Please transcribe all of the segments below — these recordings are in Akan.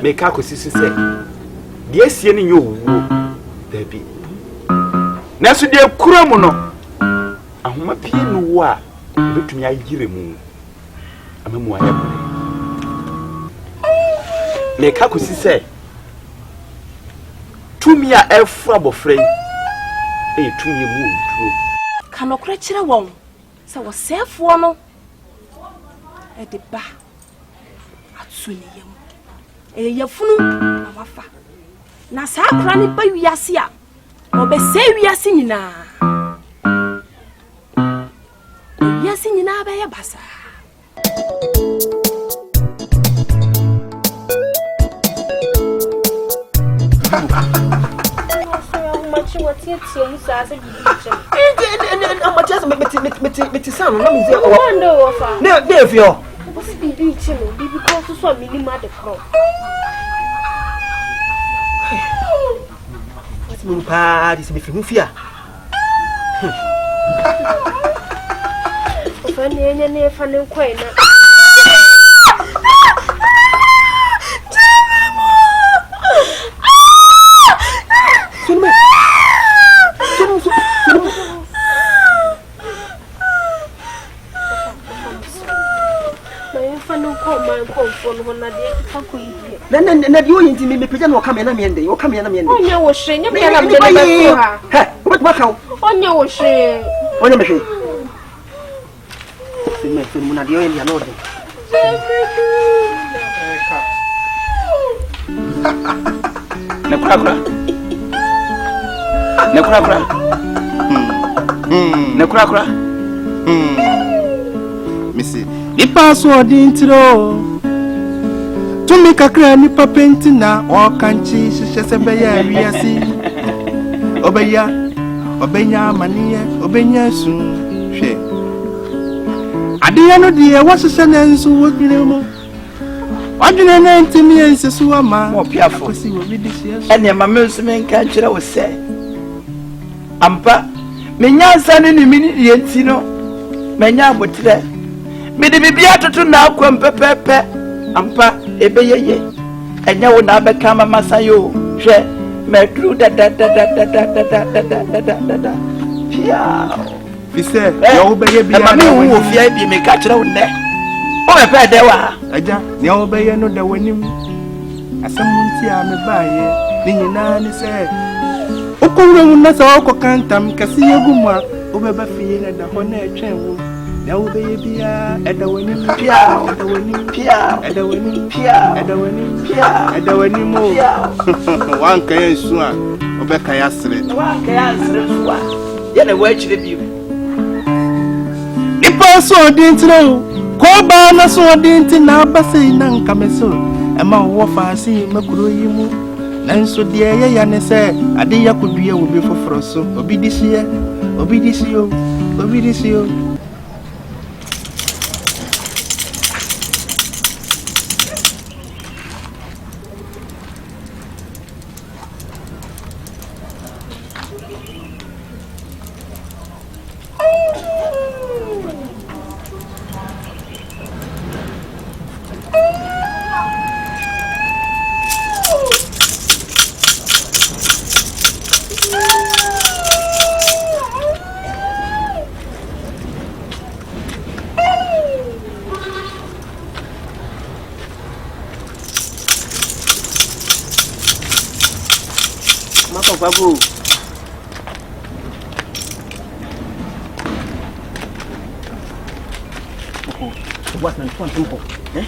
make a consistent say. Dear, seeing you, baby. Nasu dear Kuramono. I am a piano war, but me I give him. I'm a more make a consistent say. To me, a frab of friend. A 2 year moon true. Cannot cratch a wong. So was self one at the bar. At Swilliam. A yafunu, Wafa. Nasa cranny by Yasia. Or be say we are singing now. We are singing now by a bassa. What you so sad and I'm just met some. Let me say, oh, no, therefore, what's be beaching? Be because you saw me mother crow. What's moon parties with Mufia? Funny and funny quaint. Then you intimate me, pretend or come in a minute, or come in a minute. On your shame, you may have what workout? on your shame. On your machine. Munadio in your order. Nakura. Missy, the password intro. To make a clear nipa paintina or canchi, she says a bear, we are see. Obenya, mania, Obenya soon. She. At the end of the year, what's a sentence who would be no more? What do you name to me and Suama? More piaful, see what we this year. And your mamma's main country was say. Ampa, Menya son in a minute yet, Tino. Menya would tell. May the baby out to now, Quampepe. Ampa ebeye and you will not become a masayo. She may do that. He said, you obey me, who will fear be me catch on there. Oh, a fair dewa. Aja, you obey no the winning. As someone see I'm a buyer, Nina said, Okuru, that's all cantam, Cassia Guma, over Buffy and the honor chamber. Now baby, at the winning Pia, at the winning Pia, at the winning Pia, at the winning Pia, at the winning more. One can swan, Obeka Yasri. One can answer. Yet a word to the view. If I saw didn't know, call Bana saw didn't now, but say none come so. A man wafa see Makuru. And so dear Yan said, a day I could be a will be for Frosso, Obedisio, Obedisio, Obedisio. Babu. What's my phone? Eh?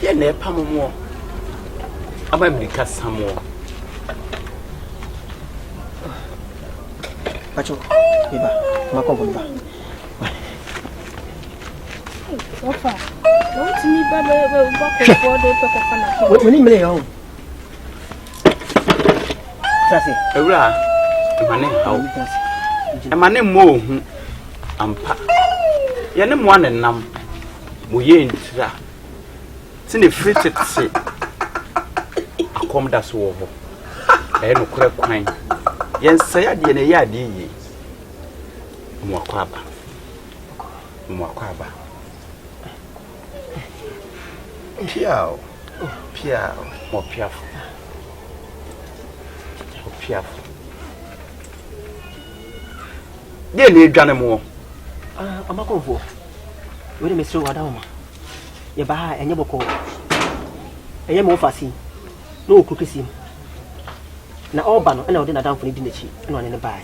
Yeah, never more. I'm a some more. Pacho, Eva, Macomba. Wafa, don't me, Baba, when you may own. Sassy, my name, how? And my name, Mo, Ampa. Your name one and num. We ain't that. See the free to say. I come that's over. I no correct quine. Yes, say I did a yard. Mwakwaba. Piao. More piaful. Dear need Janamo. I'm a convo. Wait a minute, Wadama. Your baha and your boko. I am more fussy. No cookie. Now all ban and I didn't down for the dinner cheap, and in the buy.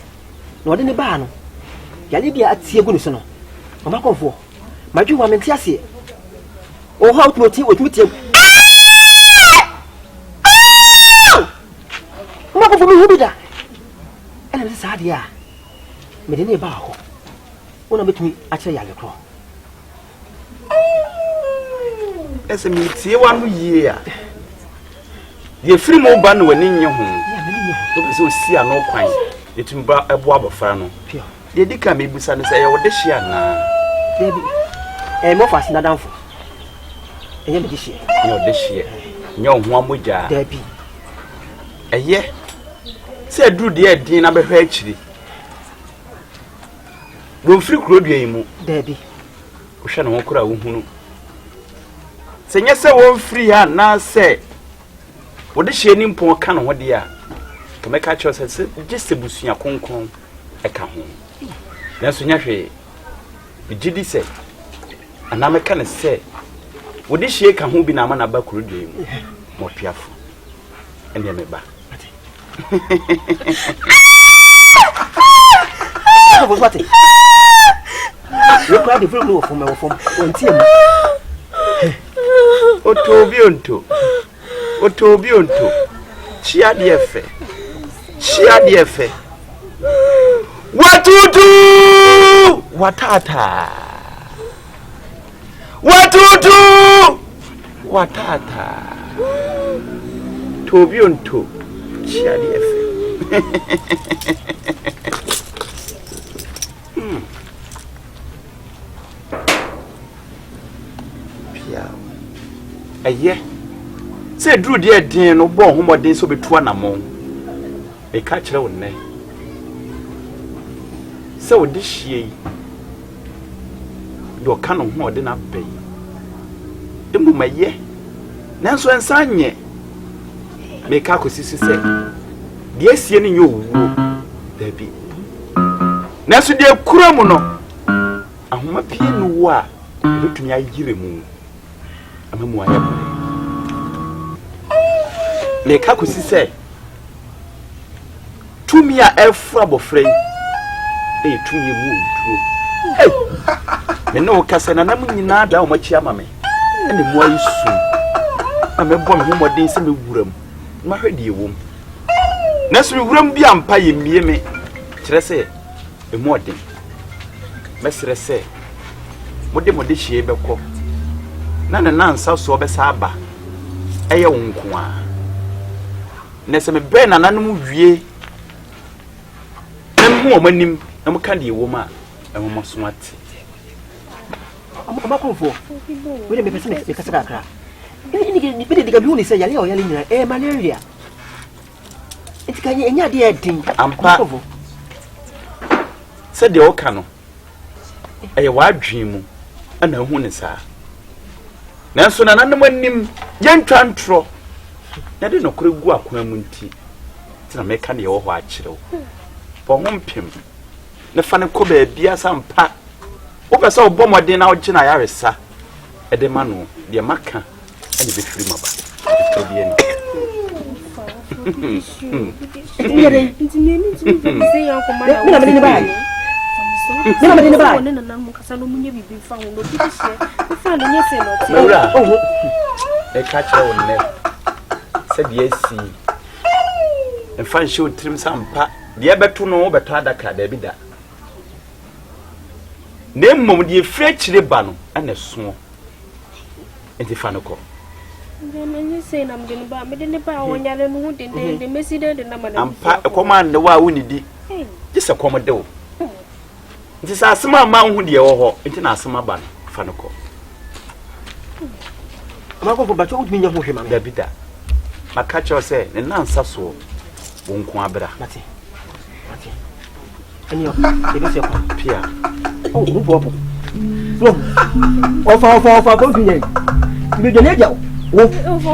Not in the barn. Yalibia at Siagunusono. I'm a convo. My two women tiasi. Oh, how to tea with me. What for me, who did that? And I'm sad, yeah. Medini Baho. One of me actually a little. As a meet 1 year. The free more ban when in your home. So see a no quine. It will bring a bob of fano. The dicker may be son and say, what this year now. Baby, and more fast not down for. And this year. No, this year. No one would jar. Debbie. A year. Say, do dear dinner be actually. Go free crowd game, Debbie. Ocean Okra who. Say, yes, I won't free her now. Say, what is she in poor can what dear? To make catch us as just a bushia concon. I come home. That's when you the GD said, and I'm a kind of say, what is she can who be a man about crowd game? More piaful. And you're back. What? Look at the blue from our phone. Otobionto. Chia defe. What to do? Watata. Tobionto. Chia defe. Aye. Say Drew dear dear no born home days so be 2 among. A catcher on ne. So this ye do canon more than I pay. The mumma ye. Nanso and sign ye. Make a sissy say. Dear seeing you, there be. Nanso dear Kuramono. A home appear no war. Look to me, I give him. I'm a more. Make a say. To me, a frab of frame. A 2 year move through. Hey, no cousin, and I'm in nada much yamame. And the more you soon. I'm a bomb whom what they send me room. My ready womb. Next we won't be umpire me. Tresse a more thing. Messer say, what the modishi ever call. None and none so sober saba. A young qua. Nessa me burn an animal vie. Them woman him, no candy woman, and one must want. I'm a for. Wait a minute, because I cry. You didn't get the say, Yellow, yelling, malaria. It's can you any idea thing? I'm powerful. Said the old canoe. A wild dream, and a woman is her. Now, so an animal named Young Tantro. I didn't know could go up when tea. To make any old white chill. For one pim. The funny cobe be some pack. Over so bomber dinner out Jena Arisa. A demanu, the Maca, and the free mother. Said yes, see. And find she would trim some pat. The other two know but other card, there be that. Name mom, the French ribbon and a small. And the fanaco. You say I'm going to buy me the power when you're in the messy dead and I'm a command the why we need just a commodore. It is a small man who dear or international ban, fanaco. amako for bacho utumi nya ho hwe ma me da bida maka cho se ne nansa so wonko abra mate enyo ebe se kwa pia oh mu bo so ofa ko tunye mi de ne jaw wo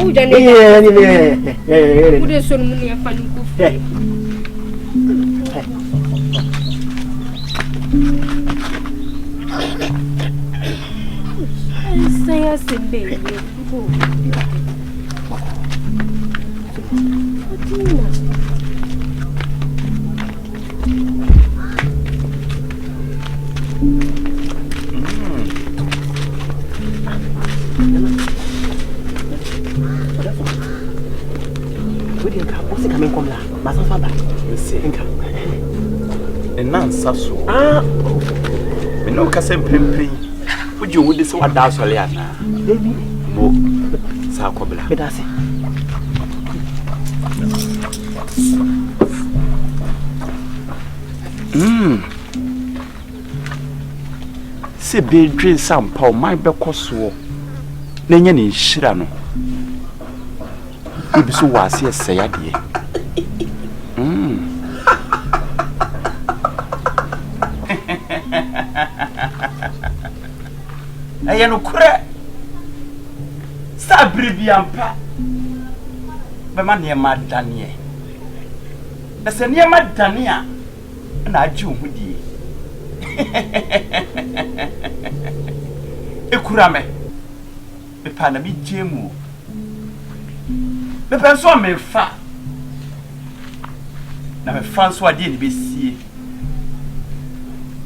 o jane ni ude son mun ya fani ko saya sebe nansa so me no ka sem pempem uji wudi so wada so le ana baby mo sa kobla bedase se bedwe sampa o mai bekoso na nya ne hira no ibi so wase esaya de aya no kure sabri biampa be ma ne ma danie na se ne ma dania na agi ohudie ekura me pa na mi jemu me penso me fa na me fa so ade ni besie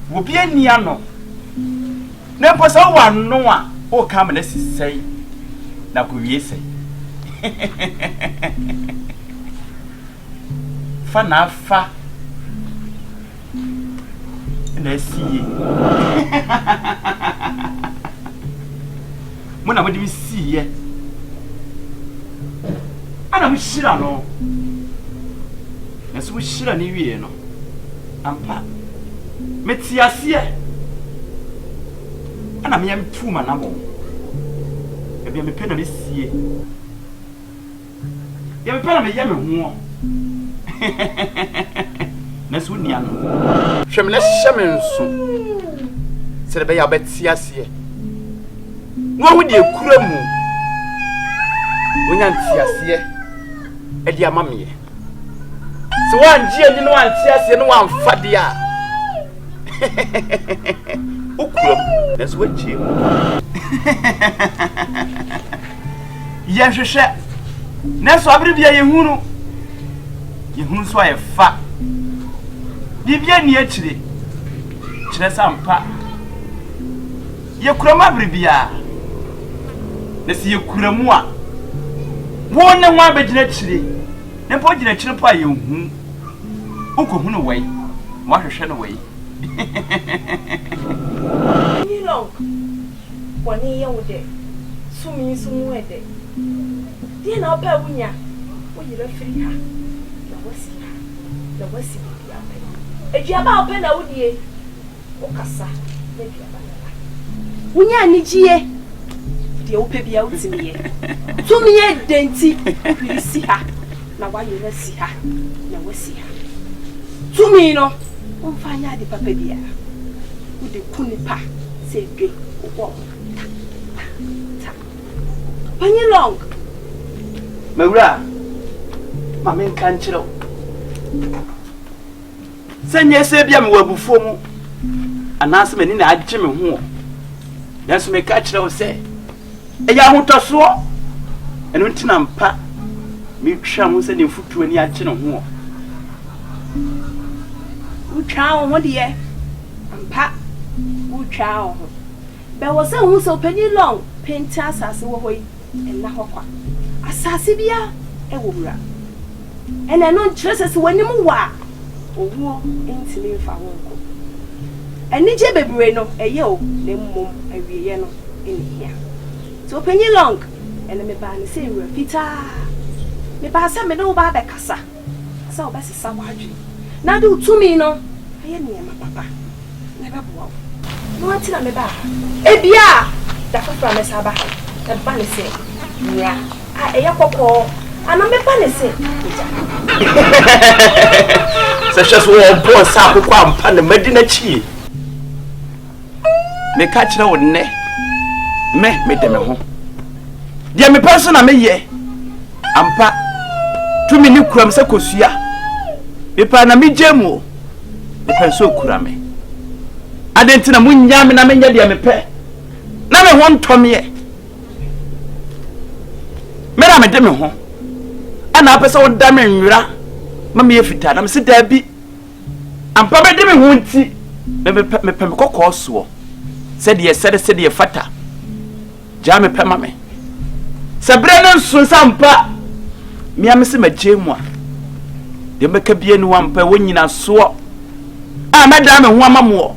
wo bi ania no na posa wa no a o ka me na sisei na ko wie sei fa na fa na sie mo na mo di sie ana mo shira no na so shira ni wie no ampa metiasie ana me yam tu ma na mo e bia me pe na me sie ya me pe na me yam ho na so nia no hwem na hyeme nso se be ya betiasie no hu de kura mu wonya ntiasie e di amamie se wanji ani no antiasie no wanfade a ukuram that's what you ya hwehwe na so abere bia yehunu so aye fa bibia ni akire kire sampa yekuram abere bia na si yekuramu a wona ho abegina kire na po gina kire po aye hu ukohunu wai wa hwehwe no wai ni long woni ye wode sumi sumu ede die na opa wunya wo yire firi ha na wasi bia pe ejiaba opa na wudie wo kasa na biaba na wunya ni jie die wo pe bia wutimiye sumi ye denti firi si ha na wa yire si ha na wasi ha sumi no on fanya de papa bia de kunipa se dwe wo Pani long mawura mama kan chiro senye se bia me wabufuo mu anase mani na agye me ho yanso me ka chiro se eya hotoso eno ntina mpa me twa mu se ne futuo ni agye ne ho utwa ho de mpa utwa ho be wo se hu so pani long penti asase wo hoi enna hokwa asase bia e wo wura ene no ntrese wanim wa owo entimi fa wonko eni je bebre no eye o le mmom awieye no eni hia so pani long ene me ba ne se wura fita me ba se me no ba be kasa sa obese sa wadwe na do tumi no aye ne ma papa na ba bo no ati na me ba e bia da fa me sa ba e ba ne se nya a eya kokko ana me pa ne se se hwe so wo bo sa akokọ ampa ne madina chi me ka kire wo ne me de me ho dia me pa so na me ye ampa tumi ni kuram se kosua me pa na me jemu me pa so kura me adentina munya me na me nya dia me pe na me ho ntomye me na me de me ho ana apesa wo da me nwira ma me yefita na me se da bi ampa be de me ho nti me pe me kokko so se de fata ja me pe ma me se bre no nso sampa me amese magemu a de me ka bie ni wampa wo nyina so a me da me ho amamo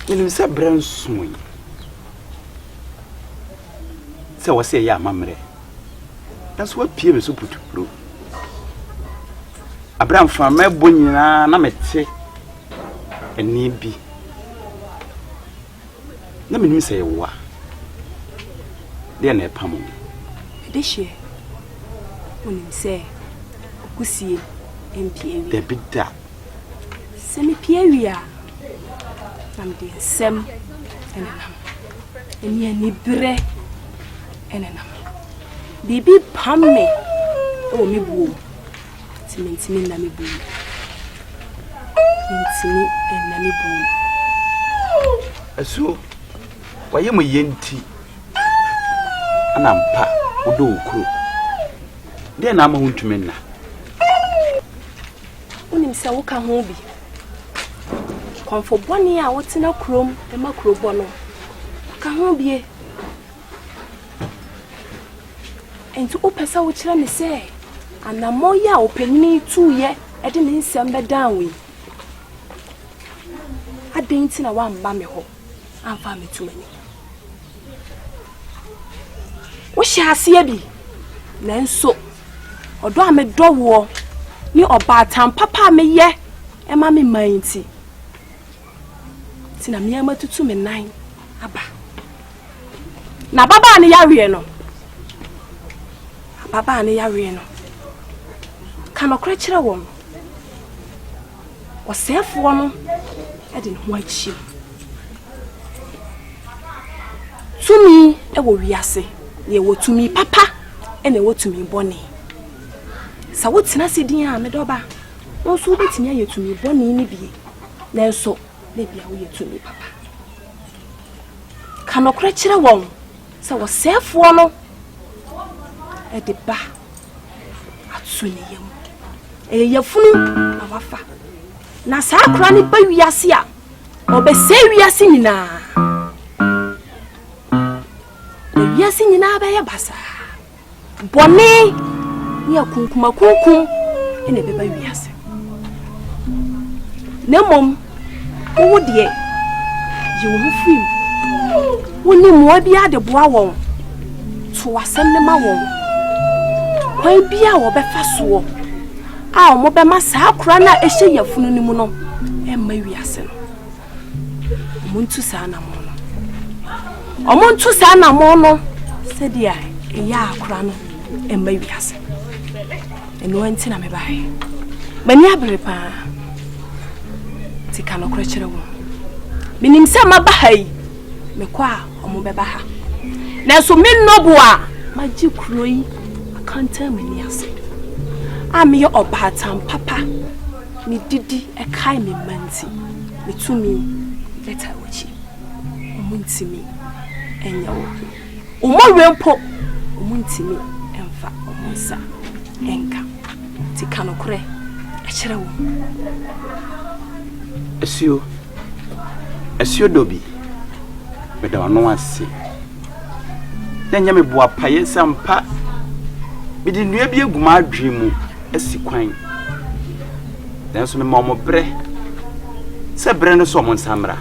Ele se bransuyi se wo se ya mamre danso wa pie me so putupro abram fa me bonyina na mete eni bi na menim se yewa de na epam de hye onim se okusie empie wi de bida se me pie wi a nam de sem enenam eni bre enenam bibi pamme o mi bu timentimi na mi bu timentimi na mi bu aso waye mo yenti anampa odo okuro de na ma huntumenna onim se wo ka ho bi konfo boni a wotina krom e makrobo no ka ho bie enti opesa wo kire me se anamo ya opanini tuye e de ne nsem be danwe adenti na wa mba me ho amfa me tumani wo hyaase bi nanso odo a me dowo ni oba tam papa me ye e ma me manti tina me amatutu me nan aba na baba ne yawe no baba ne yawe no kana kra kire won osefo no e de ho achi tumi e wo wiase ye wo tumi papa e na wo tumi bone sa wo tina sedin a me doba won so betimi aye tumi bone ni bie nanso na bia wo ye tumi papa kana kra kire won sa wo sefo no e de ba atsuni yam e yafunu na wafa na sa akra ni ba wiase a obese wiase nyina wiase nyina ba ye basa bone ya kunkuma kunkum ene beba wiase nemom wo de ye wo fim woni mo bia de boa won to wasem ne ma won kwan bia wo be fa so a mo be ma sa akra na ehye yafunu ni mu no e ma wiase no muntu sa na mo no omuntu sa na mo no se dia e ya akra no e ma wiase eno anti na me bae Mani abere pa. Ti ka no kro kire wo. Minim se maba ha yi. Me kwa omo beba ha. Na so me nobo a magi kuro yi akanta mani ase. Ami yo obatam papa. Me didi e kai me manti. Me tumi beta wachi. Omuntimi enya wo. Omo wempo omuntimi emfa omunsa enka. Ti ka no kro kire wo. Asio dobi. Beda ono ase. Nanya me boa paye sampa. Bidi nua bi eguma adwe mu asikwan. Nanso me mom bre. Se bre no so mon samra.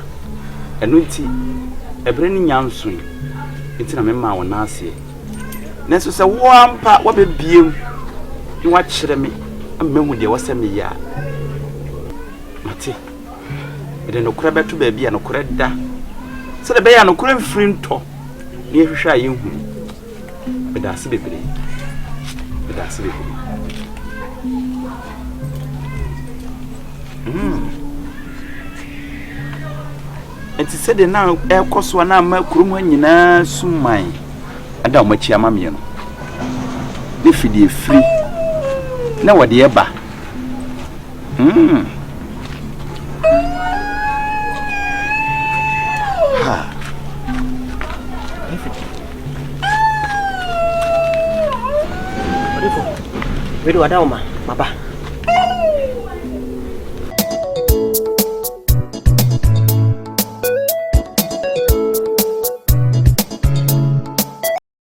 Eno nti ebre ni nyanso. Nti na me ma wona ase. Nanso se wo ampa wo bebiem. Ni wa kire me. Ammehu de wo se me ya. Mate. Ede no kura beto ba bia no kura da. Se de be ya no kura mfiri nto. Ni ehwehwa ayehu. Beda ase bebre. Enti se de na ekoso na ma kurum ha nyina summan. Ada o machi amame no. Ne fidi free. Na wode eba. Wedo adauma, maba.